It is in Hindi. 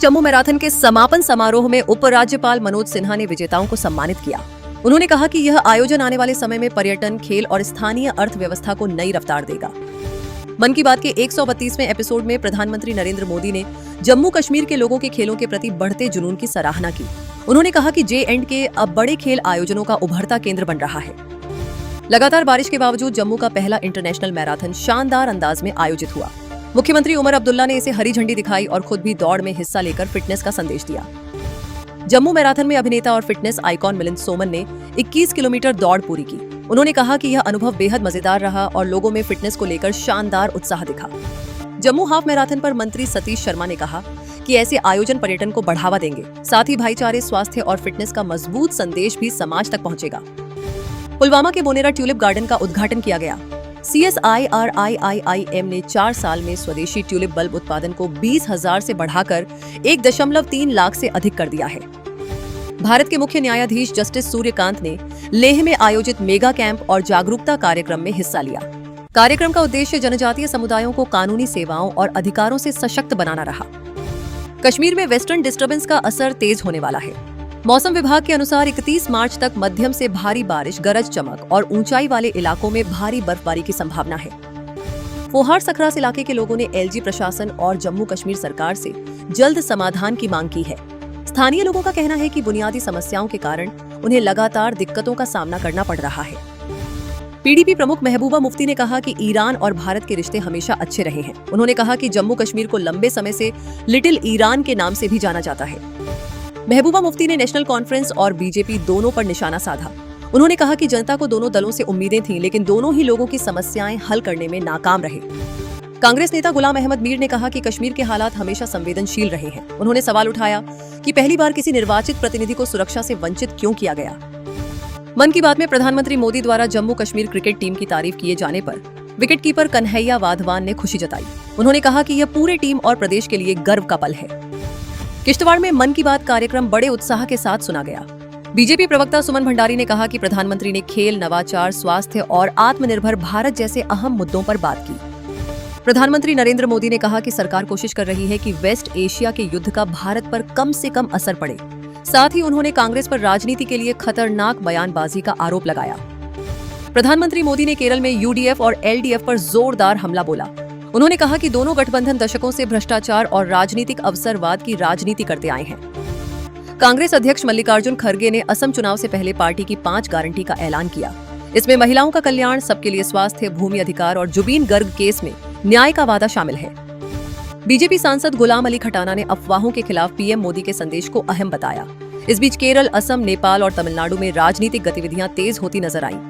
जम्मू मैराथन के समापन समारोह में उपराज्यपाल मनोज सिन्हा ने विजेताओं को सम्मानित किया। उन्होंने कहा कि यह आयोजन आने वाले समय में पर्यटन, खेल और स्थानीय अर्थव्यवस्था को नई रफ्तार देगा। मन की बात के 132वें एपिसोड में प्रधानमंत्री नरेंद्र मोदी ने जम्मू कश्मीर के लोगों के खेलों के प्रति बढ़ते जुनून की सराहना की। उन्होंने कहा कि J&K अब बड़े खेल आयोजनों का उभरता केंद्र बन रहा है। लगातार बारिश के बावजूद जम्मू का पहला इंटरनेशनल मैराथन शानदार अंदाज में आयोजित हुआ। मुख्यमंत्री उमर अब्दुल्ला ने इसे हरी झंडी दिखाई और खुद भी दौड़ में हिस्सा लेकर फिटनेस का संदेश दिया। जम्मू मैराथन में अभिनेता और फिटनेस आइकॉन मिलिंद सोमन ने 21 किलोमीटर दौड़ पूरी की। उन्होंने कहा कि यह अनुभव बेहद मजेदार रहा और लोगों में फिटनेस को लेकर शानदार उत्साह दिखा। जम्मू हाफ मैराथन पर मंत्री सतीश शर्मा ने कहा कि ऐसे आयोजन पर्यटन को बढ़ावा देंगे, साथ ही भाईचारे, स्वास्थ्य और फिटनेस का मजबूत संदेश भी समाज तक पहुंचेगा। पुलवामा के बोनेरा ट्यूलिप गार्डन का उद्घाटन किया गया। CSIRIIIM ने 4 साल में स्वदेशी ट्यूलिप बल्ब उत्पादन को 20,000 से बढ़ाकर 1.3 लाख से अधिक कर दिया है। भारत के मुख्य न्यायाधीश जस्टिस सूर्यकांत ने लेह में आयोजित मेगा कैंप और जागरूकता कार्यक्रम में हिस्सा लिया। कार्यक्रम का उद्देश्य जनजातीय समुदायों को कानूनी सेवाओं और अधिकारों से सशक्त बनाना रहा। कश्मीर में वेस्टर्न डिस्टर्बेंस का असर तेज होने वाला है। मौसम विभाग के अनुसार 31 मार्च तक मध्यम से भारी बारिश, गरज चमक और ऊंचाई वाले इलाकों में भारी बर्फबारी की संभावना है। फोहार सकरास इलाके के लोगों ने LG प्रशासन और जम्मू कश्मीर सरकार से जल्द समाधान की मांग की है। स्थानीय लोगों का कहना है कि बुनियादी समस्याओं के कारण उन्हें लगातार दिक्कतों का सामना करना पड़ रहा है। PDP प्रमुख महबूबा मुफ्ती ने कहा कि ईरान और भारत के रिश्ते हमेशा अच्छे रहे हैं। उन्होंने कहा कि जम्मू कश्मीर को लंबे समय से लिटिल ईरान के नाम से भी जाना जाता है। महबूबा मुफ्ती ने नेशनल कॉन्फ्रेंस और बीजेपी दोनों पर निशाना साधा। उन्होंने कहा कि जनता को दोनों दलों से उम्मीदें थीं, लेकिन दोनों ही लोगों की समस्याएं हल करने में नाकाम रहे। कांग्रेस नेता गुलाम अहमद मीर ने कहा कि कश्मीर के हालात हमेशा संवेदनशील रहे हैं। उन्होंने सवाल उठाया कि पहली बार किसी निर्वाचित प्रतिनिधि को सुरक्षा से वंचित क्यों किया गया। मन की बात में प्रधानमंत्री मोदी द्वारा जम्मू कश्मीर क्रिकेट टीम की तारीफ किए जाने पर विकेटकीपर कन्हैया वाधवान ने खुशी जताई। उन्होंने कहा कि यह पूरे टीम और प्रदेश के लिए गर्व का पल है। किश्तवाड़ में मन की बात कार्यक्रम बड़े उत्साह के साथ सुना गया। बीजेपी प्रवक्ता सुमन भंडारी ने कहा कि प्रधानमंत्री ने खेल, नवाचार, स्वास्थ्य और आत्मनिर्भर भारत जैसे अहम मुद्दों पर बात की। प्रधानमंत्री नरेंद्र मोदी ने कहा कि सरकार कोशिश कर रही है कि वेस्ट एशिया के युद्ध का भारत पर कम से कम असर पड़े। साथ ही उन्होंने कांग्रेस पर राजनीति के लिए खतरनाक बयानबाजी का आरोप लगाया। प्रधानमंत्री मोदी ने केरल में UDF और LDF पर जोरदार हमला बोला। उन्होंने कहा कि दोनों गठबंधन दशकों से भ्रष्टाचार और राजनीतिक अवसरवाद की राजनीति करते आए हैं। कांग्रेस अध्यक्ष मल्लिकार्जुन खड़गे ने असम चुनाव से पहले पार्टी की 5 गारंटी का ऐलान किया। इसमें महिलाओं का कल्याण, सबके लिए स्वास्थ्य, भूमि अधिकार और जुबीन गर्ग केस में न्याय का वादा शामिल है। बीजेपी सांसद गुलाम अली खटाना ने अफवाहों के खिलाफ PM मोदी के संदेश को अहम बताया। इस बीच केरल, असम, नेपाल और तमिलनाडु में राजनीतिक गतिविधियां तेज होती नजर आईं।